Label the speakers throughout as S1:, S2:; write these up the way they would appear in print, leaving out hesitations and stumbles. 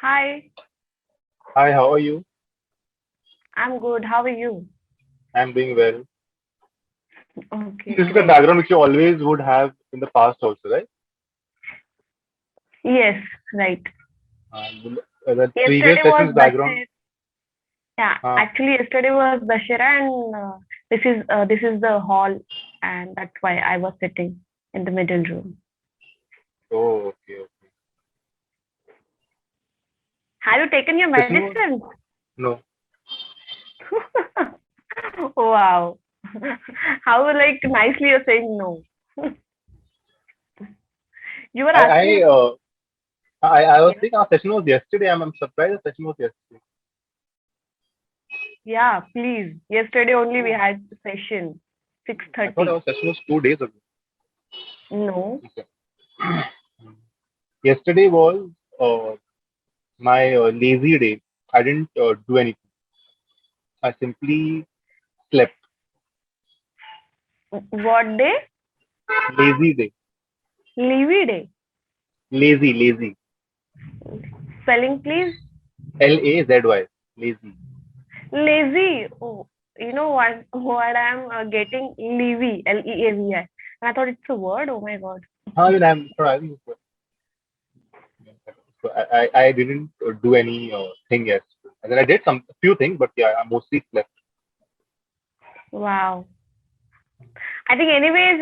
S1: Hi,
S2: Hi, how are you?
S1: I'm good. How are you?
S2: I'm doing well.
S1: Okay,
S2: This is the
S1: great.
S2: background which you always would have in the past also, right?
S1: Yes, right.
S2: The previous
S1: Yesterday was
S2: session's background.
S1: Bashir. Yeah,
S2: Uh,
S1: actually yesterday was Bashira and this is the hall and that's why I was sitting in the middle room.
S2: oh, okay, okay.
S1: Have you taken your
S2: Session was
S1: medicine?
S2: no.
S1: Wow. How like nicely you're saying no. You were
S2: I
S1: asking,
S2: I uh, I was
S1: yeah,
S2: thinking our session was yesterday. I'm surprised the session was yesterday.
S1: yeah, please. Yesterday only we
S2: Oh,
S1: had session
S2: I thought
S1: 6:30.
S2: our session was 2 days ago.
S1: No.
S2: Okay. Yesterday was uh, my lazy day. I didn't do anything. I simply slept.
S1: What day?
S2: Lazy day.
S1: Leavy day.
S2: Lazy.
S1: Spelling, please.
S2: Lazy. Lazy.
S1: Lazy. Oh, you know what I'm getting? Leavy. Leavi. And I thought it's a word. Oh my god.
S2: I mean, I'm sorry. So I didn't do any thing yet. And then I did some few things, but yeah, I mostly slept.
S1: Wow. I think anyways,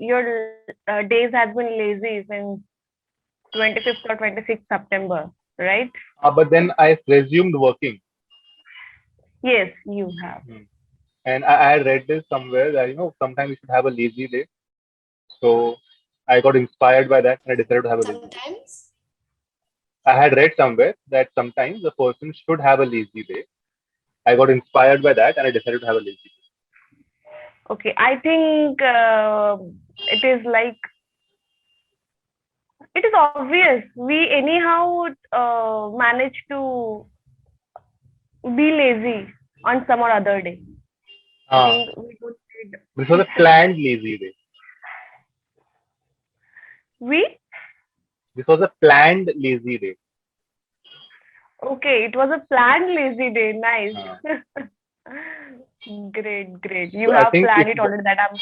S1: your days has been lazy since 25th or 26th September, right?
S2: But then I resumed working.
S1: Yes, you have.
S2: Hmm. And I had read this somewhere that sometimes you should have a lazy day. So I got inspired by that and I decided to have a lazy day.
S3: Sometimes.
S2: I had read somewhere that sometimes a person should have a lazy day. I got inspired by that and I decided to have a lazy day.
S1: Okay, I think it is like it is obvious. We anyhow manage to be lazy on some or other day. I
S2: Uh,
S1: think we don't need.
S2: this was a planned lazy day.
S1: We
S2: This was a planned lazy day.
S1: okay. It was a planned lazy day. Nice.
S2: Uh,
S1: Great, great. You
S2: so I
S1: have
S2: think
S1: planned it already. That I'm.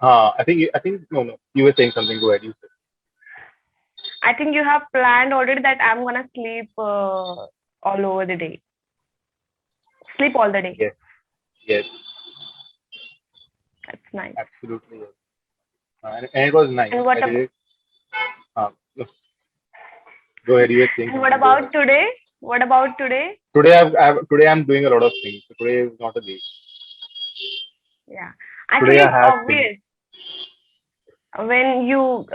S2: I think no, you were saying something. Go ahead. You said.
S1: I think you have planned already that I'm gonna sleep all over the day. Sleep all the day.
S2: Yes. Yes.
S1: That's nice.
S2: Absolutely. Yes. And it was nice.
S1: And
S2: I
S1: what
S2: did
S1: ab-
S2: it. Go ahead. You were saying
S1: and what
S2: something. Go ahead.
S1: about today? What about today?
S2: Today I'm doing a lot of things. So today is not a day.
S1: Yeah.
S2: Today
S1: Actually,
S2: I
S1: it's
S2: have things.
S1: obvious when you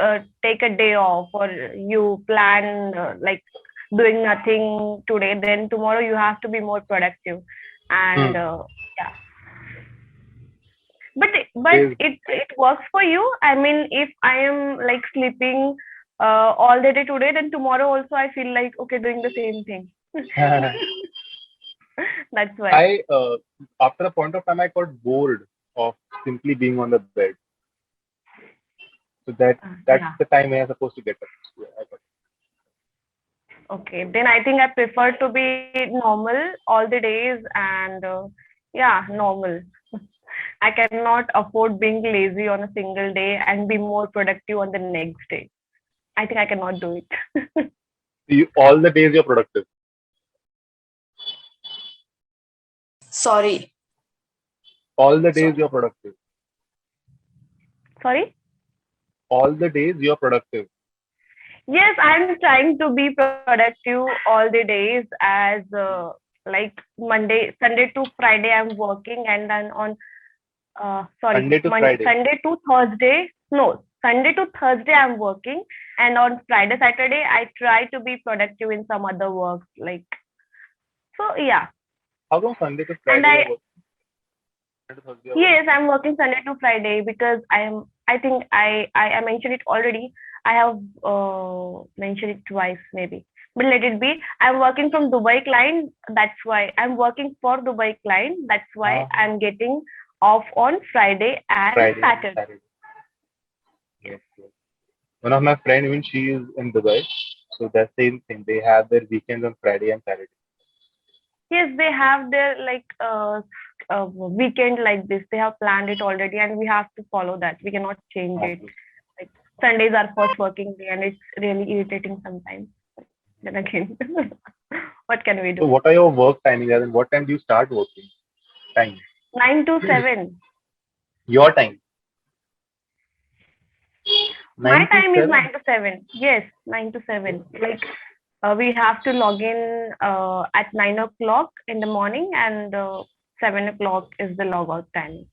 S1: take a day off or you plan like doing nothing today, then tomorrow you have to be more productive. And
S2: Hmm.
S1: yeah, but
S2: Today
S1: it works for you. I mean, if I am like sleeping all the day today, then tomorrow also I feel like okay doing the same thing.
S2: is.
S1: That's why.
S2: I after a point of time I got bored of simply being on the bed. So that's
S1: Yeah.
S2: the time when I'm supposed to get up. Yeah, I got
S1: Okay. Then I think I prefer to be normal all the days and yeah, normal. I cannot afford being lazy on a single day and be more productive on the next day. I think I cannot do it.
S2: all the days you're productive.
S3: Sorry.
S2: All the days
S3: Sorry.
S2: you're productive.
S1: Sorry?
S2: All the days you're productive.
S1: Yes, I'm trying to be productive all the days as like Sunday to Friday I'm working and then on
S2: Sunday to Friday.
S1: Sunday to Thursday. No, Sunday to Thursday I'm working, and on Friday, Saturday I try to be productive in some other works. Like so, yeah.
S2: How come Sunday to
S1: And
S2: Friday you're working? Sunday to Thursday you're
S1: yes,
S2: working?
S1: I'm working Sunday to Friday because I am. I think I mentioned it already. I have mentioned it twice maybe. But let it be. I'm working from Dubai client. That's why I'm working for Dubai client. That's why
S2: Uh-huh.
S1: I'm getting off on Friday and
S2: Friday and
S1: Saturday.
S2: Saturday. Yes, yes. One of my friend, even she is in Dubai. So the same thing. They have their weekends on Friday and Saturday.
S1: Yes, they have their like weekend like this. They have planned it already, and we have to follow that. We cannot change it.
S2: Obviously.
S1: Like Sunday is our first working day, and it's really irritating sometimes. Then again, what can we
S2: So
S1: do?
S2: what are your work timings? And what time do you start working? Time.
S1: 9 to 7.
S2: Your time.
S1: My
S2: Nine to
S1: time is
S2: seven.
S1: 9 to 7. Yes, 9 to 7. Like we have to log in at 9 o'clock in the morning, and 7 o'clock is the logout time.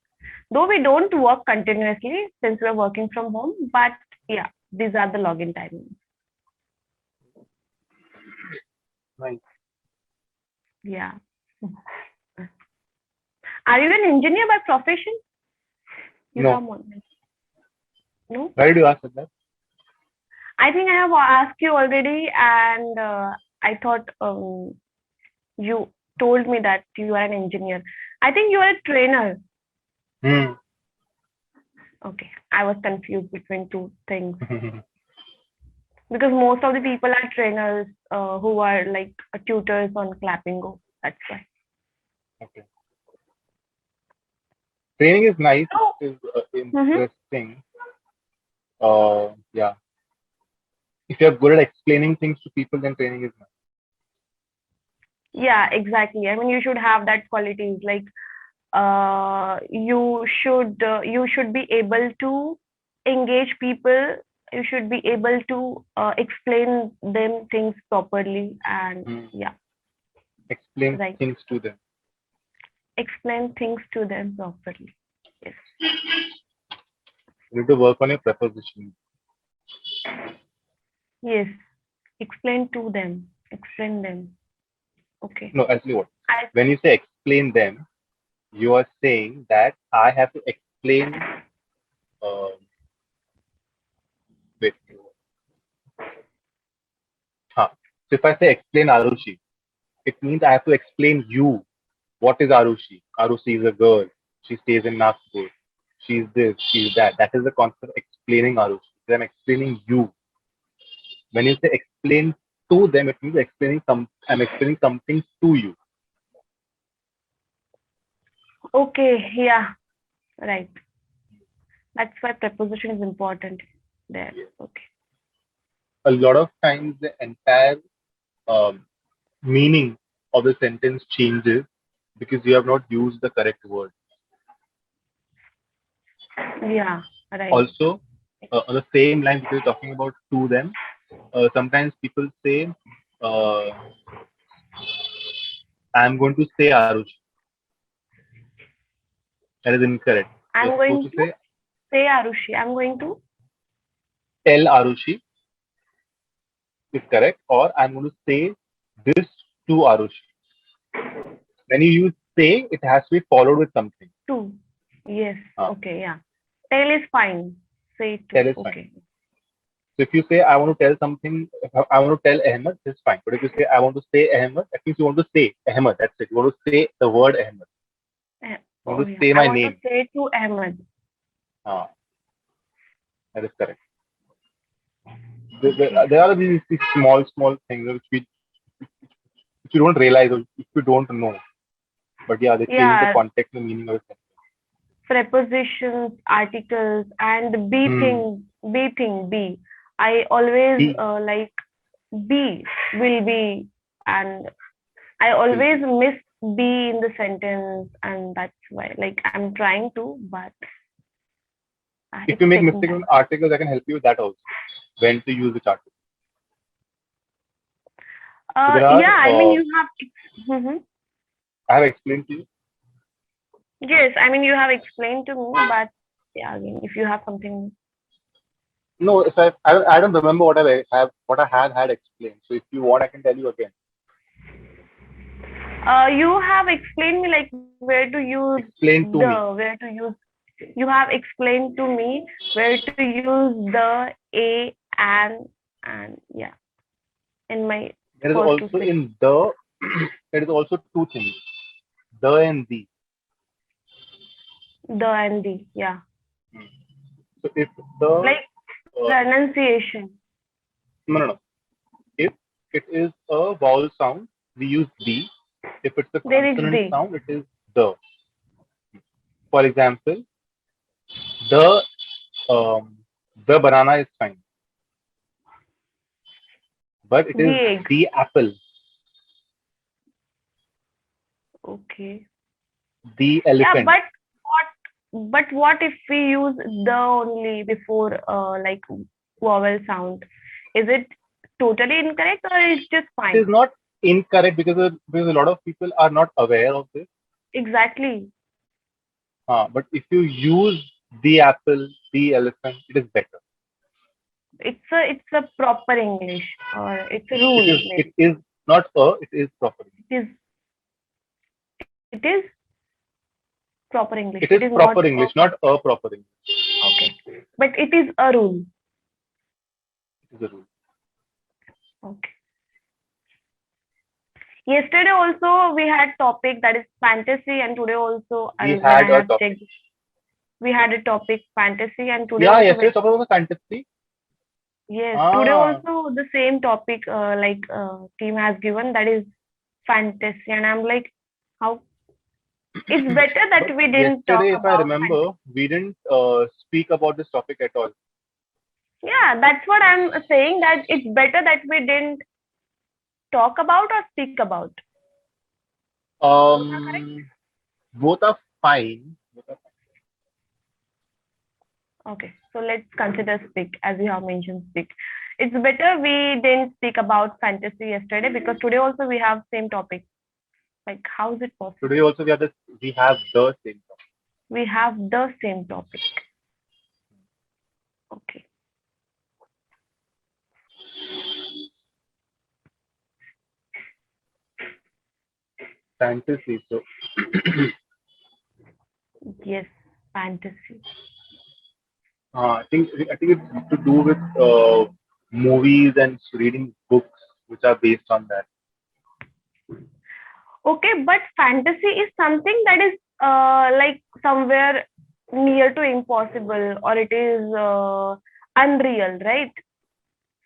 S1: Though we don't work continuously since we're working from home, but yeah, these are the login timings.
S2: Nice.
S1: Yeah. Are you an engineer by profession? You
S2: No.
S1: have one. No?
S2: Why did you ask that?
S1: I think I have asked you already, and I thought you told me that you are an engineer. I think you are a trainer.
S2: Hmm.
S1: Okay, I was confused between two things because most of the people are trainers who are like tutors on Clapingo. That's why.
S2: Okay. Training is nice.
S1: Oh,
S2: It is
S1: mm-hmm.
S2: interesting. Yeah. If you're good at explaining things to people, then training is nice.
S1: Yeah, exactly. I mean, you should have that qualities. Like, you should be able to engage people. You should be able to explain them things properly, and
S2: Hmm.
S1: yeah,
S2: Explain
S1: right.
S2: things to them.
S1: Explain things to them properly. Yes.
S2: You need to work on your preposition.
S1: Yes. Explain to them. Explain them. Okay.
S2: No, actually, what?
S1: I
S2: When you say explain them, you are saying that I have to explain. Uh, wait. Huh. So if I say explain Arushi, it means I have to explain you. What is Arushi? Arushi is a girl. She stays in Nagpur. She's this, she's that. That is the concept of explaining Arushi. So I'm explaining you. When you say explain to them, it means explaining some. I'm explaining something to you.
S1: okay. Yeah. Right. That's why preposition is important there. Okay.
S2: A lot of times, the entire um, meaning of the sentence changes because you have not used the correct word.
S1: Yeah. Right.
S2: Also, on the same line, because you're talking about to them, sometimes people say, uh, I'm going to say Arushi. That is incorrect. You're
S1: I'm
S2: supposed
S1: going
S2: to
S1: to
S2: say
S1: say Arushi. I'm going to.
S2: tell Arushi is correct, or I'm going to say this to Arushi. When you use say, it has to be followed with something.
S1: To. Yes.
S2: Uh,
S1: Okay. Yeah. Tell is fine. Say
S2: tell
S1: to.
S2: is fine.
S1: Okay.
S2: So if you say I want to tell something, if I want to tell Ahmed, it's fine. But if you say I want to say Ahmed, that means you want to say Ahmed. That's it. You want to say the word Ahmed. You
S1: Oh
S2: want to
S1: yeah.
S2: say
S1: I
S2: my
S1: want to
S2: name.
S1: say to Ahmed.
S2: Uh, that is correct.
S1: Okay.
S2: There are these small things which you don't realize or if you don't know. But yeah, they change the
S1: Yeah.
S2: context and meaning of it.
S1: Prepositions, articles, and
S2: Hmm.
S1: be. I always
S2: He
S1: like be, will be, and I
S2: will
S1: always
S2: be.
S1: miss be in the sentence, and that's why like I'm trying to, but
S2: If
S1: it's
S2: you make
S1: taking
S2: mistake on
S1: time.
S2: articles, I can help you with that also. When to use which article. So there are,
S1: Yeah, I mean you have. Mhm.
S2: I have explained to you.
S1: Yes, I mean you have explained to me, but yeah, again, if you have something,
S2: No, if I don't remember what I had explained. So if you want, I can tell you again.
S1: you have explained me like where to use
S2: Explain to me.
S1: where to use. You have explained to me where to use the a and yeah in my
S2: There is
S1: first two
S2: also
S1: six
S2: in the there is also two things. The and the.
S1: the and the yeah
S2: So if the
S1: like
S2: uh,
S1: pronunciation.
S2: no no no. it is a vowel sound, we use the. If it's a
S1: There is
S2: consonant
S1: the.
S2: sound, it is the. For example, the um, the banana is fine, but it
S1: The
S2: is
S1: egg.
S2: the apple,
S1: Okay.
S2: the
S1: Yeah,
S2: elephant.
S1: but what if we use the only before like vowel sound? Is it totally incorrect or it's just
S2: It is
S1: fine?
S2: not incorrect because a lot of people are not aware of this.
S1: Exactly.
S2: But if you use the apple, the elephant, it is better.
S1: It's a proper English or it's a
S2: It
S1: rule
S2: is it
S1: maybe.
S2: is not it is proper.
S1: It is proper English.
S2: It
S1: It
S2: is
S1: is not
S2: proper
S1: a
S2: English, not
S1: proper.
S2: a proper English.
S1: Okay. But it is a rule.
S2: It is a rule.
S1: Okay. Yesterday also we had topic that is fantasy, and today also
S2: We
S1: when I
S2: had a
S1: have
S2: topic.
S1: checked, we had a topic fantasy, and today
S2: Yeah,
S1: also
S2: yesterday topic was a fantasy.
S1: yes, today
S2: Ah,
S1: also the same topic team has given, that is fantasy, and I'm like, how it's better that
S2: but
S1: we didn't talk
S2: yesterday, if I
S1: about
S2: remember,
S1: fantasy.
S2: we didn't speak about this topic at all.
S1: Yeah, that's what I'm saying, that it's better that we didn't talk about or speak about. Both are correct.
S2: Um, both are fine.
S1: Okay, so let's consider speak, as you have mentioned speak. It's better we didn't speak about fantasy yesterday because today also we have same topic. Like, how is it
S2: Today
S1: possible?
S2: also we have the same topic.
S1: We have the same topic. Okay.
S2: Fantasy. So
S1: Yes, fantasy.
S2: I think it's to do with movies and reading books which are based on that.
S1: Okay, but fantasy is something that is like somewhere near to impossible, or it is unreal, right?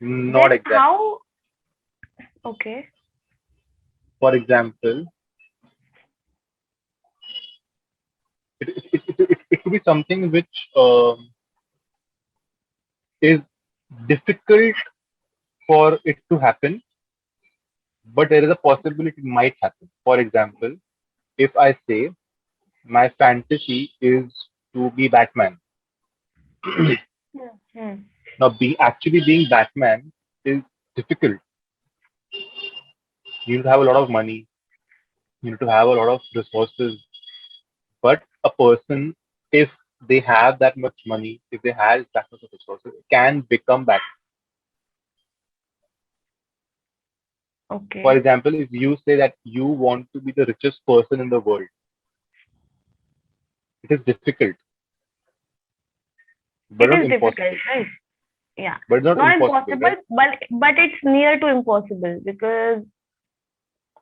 S2: Not
S1: Then
S2: exactly.
S1: how? Okay.
S2: For example, it could be something which is difficult for it to happen, but there is a possibility it might happen. For example, if I say my fantasy is to be Batman,
S1: Hmm.
S2: now actually being Batman is difficult. You need to have a lot of money, you need to have a lot of resources, but a person, if they have that much money, if they have that much of resources, can become Batman. For
S1: Okay.
S2: example, if you say that you want to be the richest person in the world, it is difficult, but
S1: It
S2: not
S1: is difficult,
S2: impossible.
S1: right? Yeah.
S2: But not
S1: Not
S2: impossible,
S1: impossible,
S2: right?
S1: but it's near to impossible because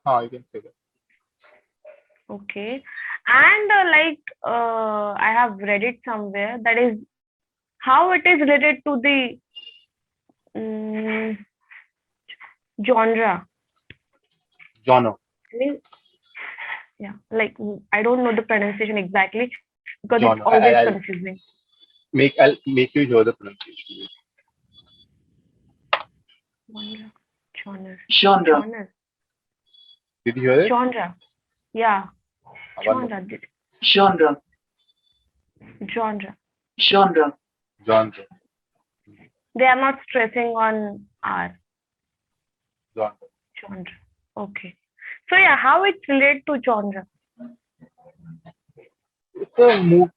S2: You can say that.
S1: okay. And I have read it somewhere, that is how it is related to the um, genre.
S2: Genre,
S1: I mean, yeah, like I don't know the pronunciation exactly because it's
S2: genre.
S1: always
S2: I'll
S1: confusing.
S2: I'll make you hear the pronunciation.
S1: Genre, genre,
S3: Genre.
S1: genre,
S2: Did you hear it?
S1: genre. Yeah,
S2: One more
S1: genre,
S2: time.
S3: Genre.
S1: genre.
S3: Genre.
S2: Genre,
S1: They are not stressing on R.
S2: genre.
S1: Genre. Okay. So yeah, how it's related to genre?
S2: It's a move.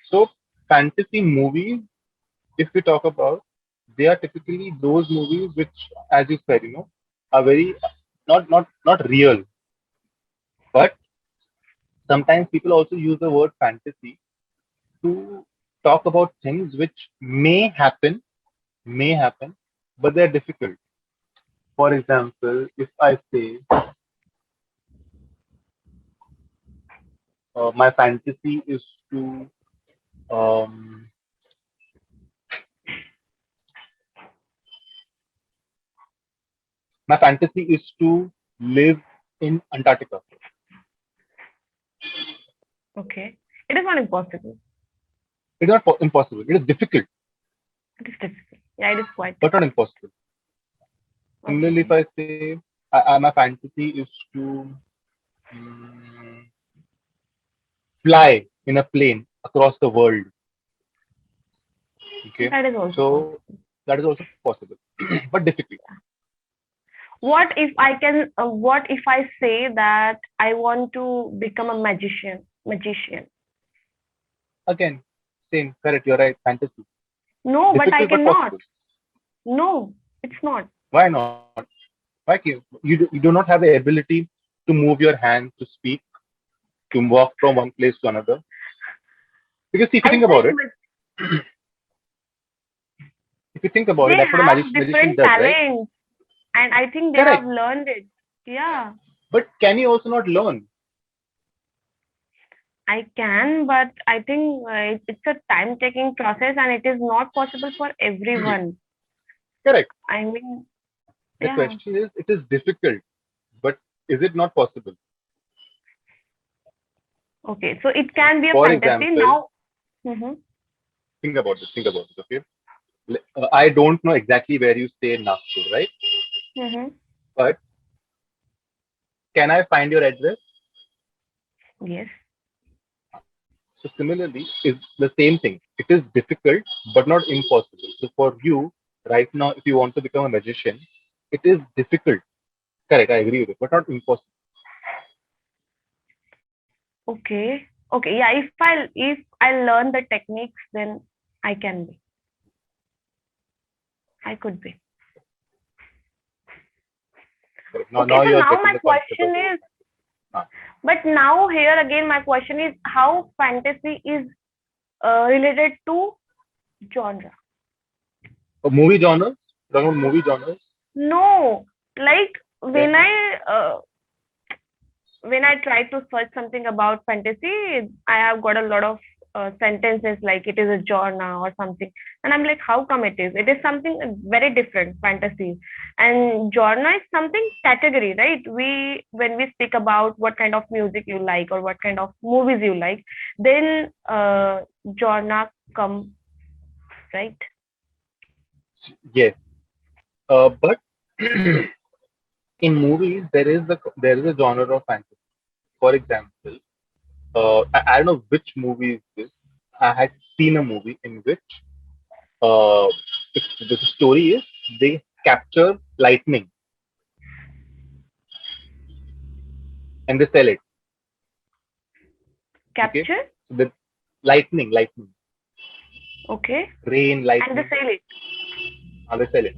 S2: So fantasy movies, if we talk about, they are typically those movies which, as you said, are very not real. But sometimes people also use the word fantasy to talk about things which may happen, but they're difficult. For example, if I say my fantasy is to um, My fantasy is to live in Antarctica.
S1: Okay. It is not impossible.
S2: It is not impossible. It is difficult,
S1: It is difficult. Yeah, it is quite
S2: but not
S1: difficult.
S2: impossible. Similarly, if
S1: Okay.
S2: I say my fantasy is to mm, fly in a plane across the world. Okay,
S1: That is also
S2: so
S1: possible.
S2: that is also possible, but difficult.
S1: What if I say that I want to become a magician?
S2: Again, same, correct. You're right. Fantasy,
S1: No, but I
S2: difficult but
S1: cannot.
S2: possible.
S1: No, it's not.
S2: Why not? Why can't you do not have the ability to move your hand to speak, to walk from one place to another? Because see, if you
S1: I
S2: think about
S1: think
S2: it,
S1: but
S2: if you think about
S1: they
S2: it, that's what a
S1: have
S2: magician
S1: different
S2: does, right?
S1: talents, and I think they have
S2: Correct.
S1: learned it. Yeah,
S2: But can you also not learn?
S1: I can, but I think it's a time-taking process, and it is not possible for everyone.
S2: Correct.
S1: I mean,
S2: The
S1: yeah.
S2: question is, it is difficult, but is it not possible?
S1: Okay, so it can be a
S2: For
S1: fantasy
S2: example,
S1: now. Hmm.
S2: think about this. Think about this. Okay. I don't know exactly where you stay in Nagpur, right?
S1: Hmm.
S2: But can I find your address?
S1: Yes.
S2: So similarly, it's the same thing. It is difficult, but not impossible. So for you, right now, if you want to become a magician, it is difficult. Correct, I agree with it, but not impossible.
S1: Okay. Okay. Yeah. If I learn the techniques, then I can be. I could be.
S2: Correct. Now,
S1: Okay.
S2: now
S1: So
S2: you are
S1: now
S2: getting
S1: my
S2: the concept of
S1: question
S2: the word.
S1: is,
S2: Ah.
S1: but now here again, my question is how fantasy is related to genre.
S2: Movie genres? Talking about movie genres?
S1: No, like
S2: Then
S1: when I try to search something about fantasy, I have got a lot of sentences like it is a genre or something, and I'm like, how come it is? It is something very different, fantasy, and genre is something category, right? We when we speak about what kind of music you like or what kind of movies you like, then genre come, right?
S2: yes, but in movies there is a genre of fantasy. For example, I don't know which movie is this. I had seen a movie in which uh, the story is they capture lightning and they sell it. Okay,
S1: Capture,
S2: so the lightning,
S1: okay,
S2: rain,
S1: and they
S2: lightning,
S1: sell it.
S2: and they sell it.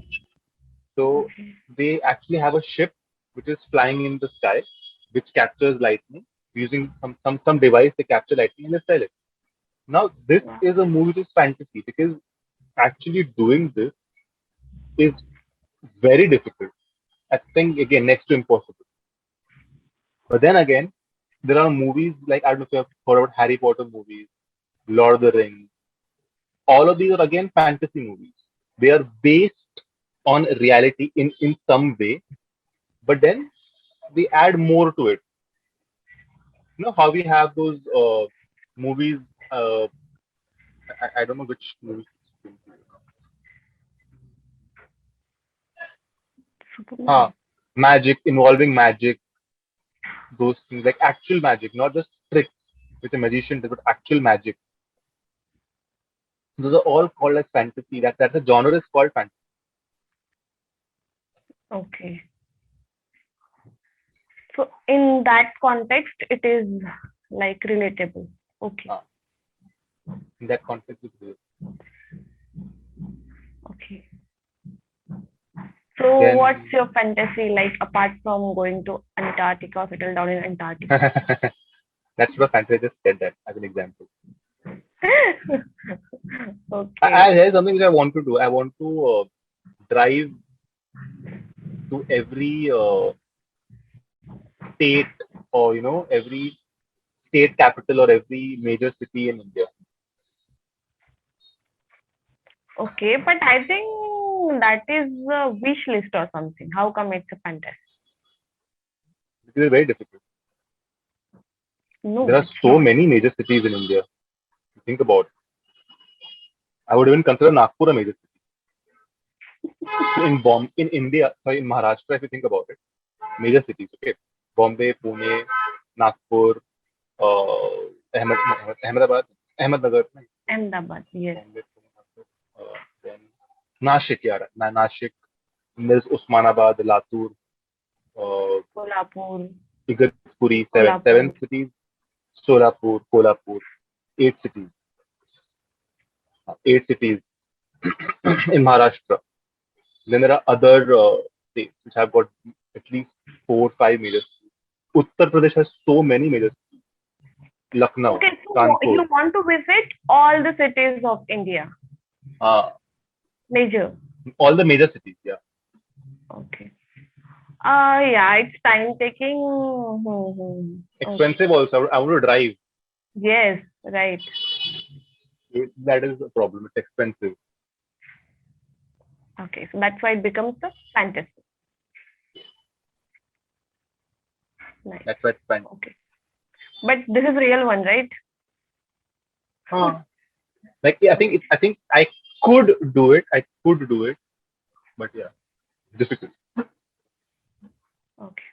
S2: So
S1: Okay,
S2: they actually have a ship which is flying in the sky, which captures lightning using some device. They capture lightning and they sell it. Now this
S1: wow.
S2: is a movie which is fantasy because actually doing this is very difficult. I think again next to impossible. But then again, there are movies like I don't know if you have heard about Harry Potter movies, Lord of the Rings. All of these are again fantasy movies. They are based on reality in some way, but then they add more to it. You know how we have those movies. Uh, I don't know which movie.
S1: Superman.
S2: Magic involving magic, those things like actual magic, not just tricks which a magician does, but actual magic. Those are all called as fantasy. That's a genre is called fantasy.
S1: Okay. So in that context, it is like relatable. Okay.
S2: Uh, in that context, it is.
S1: Okay. So what's
S2: Then
S1: your fantasy like apart from going to Antarctica, settle down in Antarctica?
S2: that's what fantasy. I just said that as an example.
S1: Okay.
S2: There's something which I want to do. I want to drive to every state or every state capital or every major city in India.
S1: Okay. But I think think that is a wish list or something. How come it's a fantasy?
S2: It is very difficult.
S1: No,
S2: There are
S1: it's
S2: so
S1: not.
S2: many major cities in India. Think about it. I would even consider Nagpur a major city. In India, sorry, in Maharashtra, if you think about it, major cities, okay? Bombay, Pune, Nagpur, Ahmedabad, Ahmednagar,
S1: Ahmedabad, yes.
S2: Bombay, Pune, Nagpur, then Nashik, yeah, Nashik. There's Osmanabad, Latur,
S1: Kolhapur,
S2: Igatpuri, seven
S1: Kolhapur.
S2: cities, Solapur, Kolhapur, eight cities, eight cities in Maharashtra. Then there are other states which have got at least 4 or 5 major cities. Uttar Pradesh has so many major cities. Lucknow,
S1: Okay, so
S2: Kanpur,
S1: you want to visit all the cities of India,
S2: uh,
S1: major.
S2: all the major cities. Yeah,
S1: Okay. Yeah, it's time taking. Okay.
S2: expensive also. I want to drive.
S1: Yes, right.
S2: That is the problem. It's expensive.
S1: Okay, so that's why it becomes a fantasy. Nice.
S2: That's why it's fine.
S1: Okay. But this is real one, right?
S2: Like I think I could do it. I could do it, but yeah, difficult.
S1: Okay.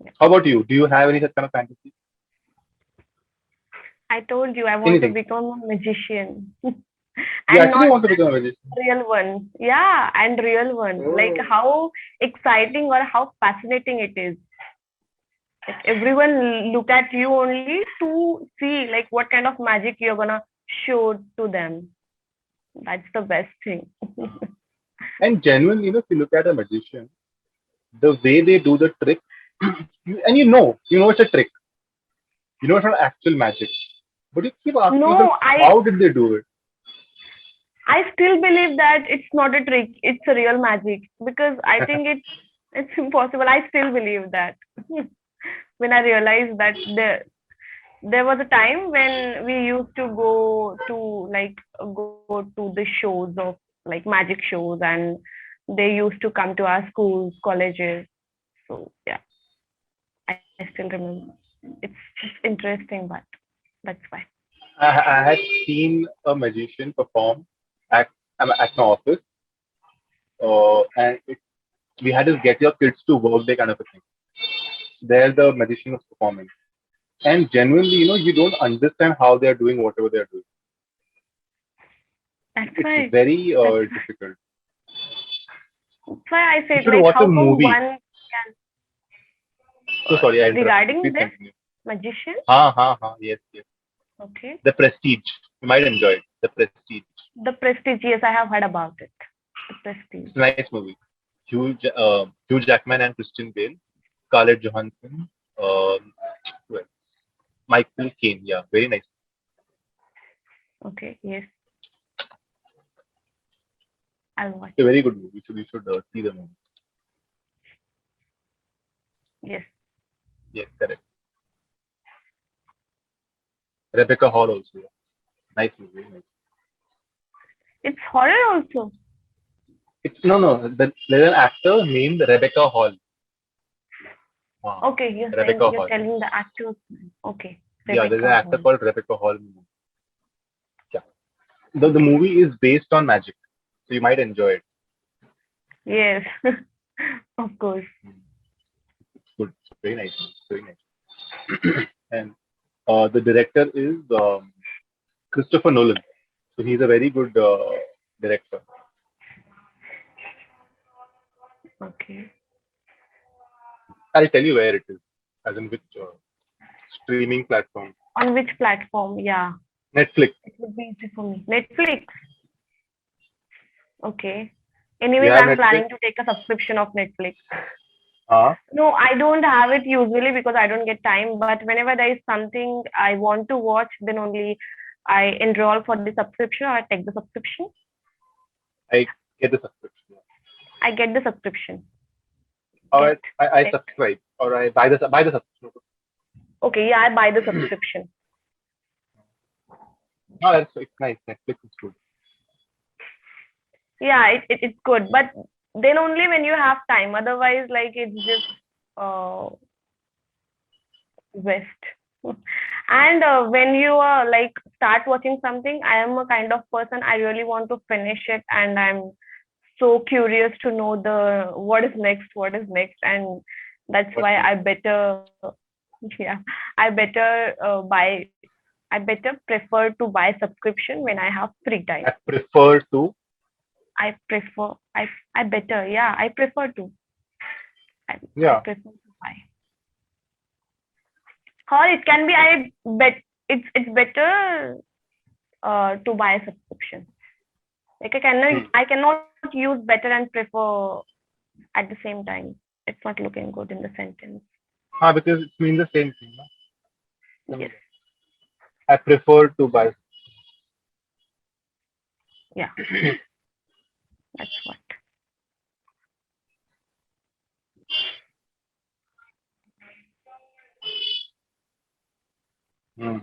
S1: Yeah.
S2: How about you? Do you have any such kind of fantasy?
S1: I told you I want to
S2: Anything?
S1: become a magician.
S2: You
S1: And
S2: actually
S1: not
S2: want to become a magician?
S1: real one. Yeah, and real one. Like
S2: Oh.
S1: how exciting or how fascinating it is. Like everyone look at you only to see like what kind of magic you're gonna show to them. That's the best thing.
S2: And genuinely, if you look at a magician, the way they do the trick, and you know it's a trick. You know it's not actual magic. But you keep asking yourself,
S1: No,
S2: how did they do it?
S1: I still believe that it's not a trick, it's a real magic because I think it's impossible. I still believe that. When I realized that there was a time when we used to go to go to the shows of like magic shows, and they used to come to our schools, colleges. So yeah, I still remember. It's just interesting, but that's why.
S2: I had seen a magician perform at, at my office, and we had to get your kids to work day kind of a thing. There, the magician was performing. And genuinely, you don't understand how they're doing whatever they're doing.
S1: That's
S2: It's
S1: why.
S2: very
S1: That's
S2: difficult.
S1: why I
S2: You
S1: said
S2: should
S1: like
S2: watch a
S1: how come
S2: movie.
S1: one can
S2: So sorry, I interrupted you.
S1: regarding
S2: Please
S1: this
S2: continue.
S1: magician.
S2: Yes, yes.
S1: Okay.
S2: The Prestige. You might enjoy it. The Prestige.
S1: The Prestige, yes, I have heard about it. The Prestige.
S2: It's a nice movie. Hugh Jackman and Christian Bale, Scarlett Johansson, well, Michael Caine. Yeah, very nice.
S1: Okay, yes, I'll watch.
S2: It's a very good movie. You should see the movie.
S1: Yes.
S2: Yes, correct. Rebecca Hall also. Yeah. Nice movie. Very nice.
S1: It's horror also.
S2: It's no. There's an actor named Rebecca Hall. Wow.
S1: Okay, you're saying
S2: Rebecca
S1: you're
S2: Hall.
S1: telling the actors. Okay.
S2: Yeah, there's an
S1: Rebecca
S2: actor
S1: Hall.
S2: called Rebecca Hall. Yeah. The movie is based on magic, so you might enjoy it.
S1: Yes. Of course.
S2: It's good. Very nice. Very nice. And the director is Christopher Nolan. So he's a very good director.
S1: Okay.
S2: I'll tell you where it is, as in which streaming platform.
S1: On which platform? Yeah.
S2: Netflix.
S1: It would be easy for me. Netflix. Okay.
S2: You
S1: Anyways,
S2: have
S1: I'm
S2: Netflix?
S1: planning to take a subscription of Netflix.
S2: Uh,
S1: No, I don't have it usually because I don't get time. But whenever there is something I want to watch, then only I enroll for the subscription or I take the subscription.
S2: I get the subscription.
S1: I get the subscription.
S2: Or
S1: Get
S2: I
S1: it.
S2: subscribe, or I buy the subscription.
S1: Okay, yeah, I buy the subscription.
S2: Oh, it's nice. Netflix is good.
S1: Yeah, it's good, but then only when you have time. Otherwise, like it's just uh waste. And when you like start watching something, I am a kind of person, I really want to finish it, and I'm so curious to know the what is next, and that's
S2: What
S1: why
S2: next?
S1: I better yeah, I better I better prefer to buy subscription when I have free time.
S2: I prefer to.
S1: I prefer I better yeah I prefer to I
S2: Yeah.
S1: prefer to buy, or it can be I bet it's better to buy a subscription. Like
S2: Hmm.
S1: I cannot use better and prefer at the same time. It's not looking good in the sentence.
S2: Because it means the same thing. No?
S1: Yes.
S2: I prefer to buy.
S1: Yeah, that's what.
S2: Hmm.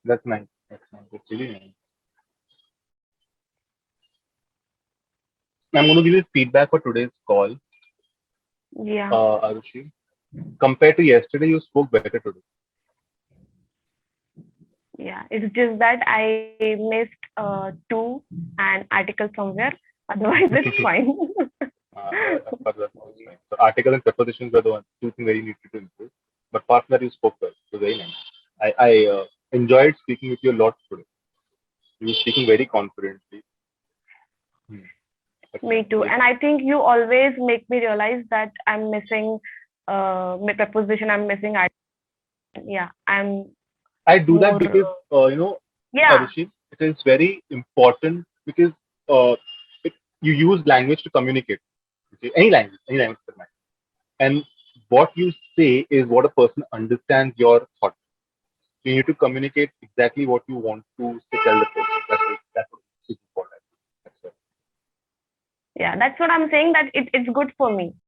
S2: That's nice. That's nice. That's really nice. I'm going to give you feedback for today's call,
S1: Yeah,
S2: Arushi. Compared to yesterday, you spoke better today.
S1: yeah. It's just that I missed two an article somewhere. Otherwise, it's fine.
S2: Of course, that's fine. So article and prepositions were the two things very needed to improve. But apart from that, you spoke well. So very nice. I enjoyed speaking with you a lot today. You were speaking very confidently. Hmm. That's
S1: Me
S2: nice.
S1: too.
S2: Very
S1: And
S2: nice.
S1: I think you always make me realize that I'm missing my preposition. I'm missing. Yeah, I'm
S2: I do that
S1: more.
S2: because,
S1: Yeah,
S2: Arushi, it is very important because uh, it, you use language to communicate. Okay? Any language doesn't matter. And what you say is what a person understands your thought. You need to communicate exactly what you want to say, tell the person. That's what is important. That's it.
S1: yeah. That's what I'm saying. That it's good for me.